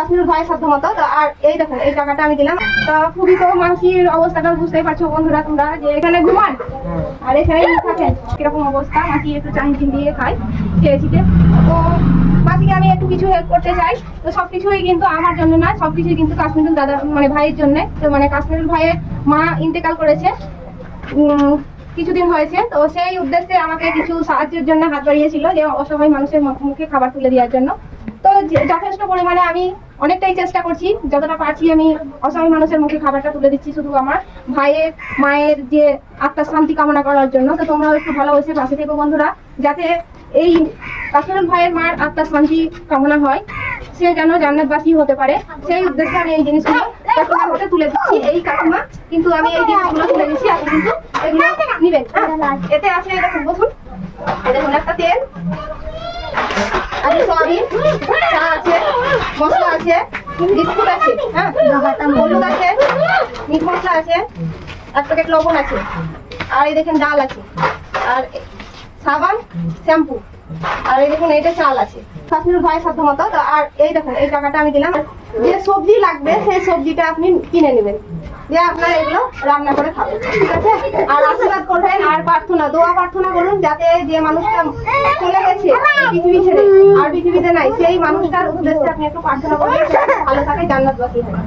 কাশ্মীর ভাই সাধ্য মতো। তো আর এই দেখুন এই টাকাটা আমি দিলাম। তো খুবই তো মানসির অবস্থাটা বুঝতেই পারছো বন্ধুরা তোমরা, যে এখানে ঘুমান আর এখানে থাকেন কিরকম অবস্থা। মাসি একটু চাহিন দিয়ে খায় চেয়েছিতে। তো মাসিকে আমি একটু কিছু হেল্প করতে চাই। তো সবকিছুই কিন্তু আমার জন্য না, সবকিছুই কিন্তু কাশ্মীরুল দাদা মানে ভাইয়ের জন্য। তো মানে কাশ্মীরুল ভাইয়ের মা ইন্তেকাল করেছে কিছুদিন হয়েছে। তো সেই উদ্দেশ্যে আমাকে কিছু সাহায্যের জন্য হাত বাড়িয়েছিল, যে অসহায় মানুষের মুখে খাবার তুলে দেওয়ার জন্য। তো যথেষ্ট পরিমাণে আমি অনেকটাই চেষ্টা করছি, যতটা পারছি আমি অসহায় মানুষের মুখে খাবারটা তুলে দিচ্ছি, শুধু আমার ভাইয়ের মায়ের যে আত্মার শান্তি কামনা করার জন্য। তো তোমরাও একটু ভালোবেসে পাশে থেকো বন্ধুরা, যাতে এই কাশ্মীরুল ভাইয়ের মায়ের আত্মার শান্তি কামনা হয়, সে যেন জান্নাতবাসী হতে পারে। সেই উদ্দেশ্যে আমি এই জিনিসগুলো কাকিমার হাতে তুলে দিচ্ছি। এই কাকিমা কিন্তু আমি এই জিনিসগুলো তুলে দিচ্ছি, আপনি কিন্তু এগুলো নিবেন। এতে আছে এরকম বসুন, দেখুন একটা তেল আছে, সয়াবিন, চা আছে, মশলা আছে, বিস্কুট আছে, হ্যাঁ, হলুদ আছে, মিট মশলা আছে, এক প্যাকেট লবণ আছে, আর এই দেখেন ডাল আছে, আর সাবান, শ্যাম্পু, আর এই দেখুন এইটা চাল আছে কাশ্মীর ভাই সাধ্য মতো। তো আর এই দেখুন এই টাকাটা আমি দিলাম। যে সবজি লাগবে সেই সবজিটা আপনি কিনে নেবেন, যে আপনারা এগুলো রান্না করে খাবেন, ঠিক আছে? আর আশীর্বাদ করবেন, আর প্রার্থনা দোয়া প্রার্থনা করুন, যাতে যে মানুষটা চলে গেছে পৃথিবী ছেড়ে আর পৃথিবীতে নাই, সেই মানুষটার উদ্দেশ্যে আপনি একটু প্রার্থনা করবেন, ভালো থাকে, জান্নাতবাসী হয়।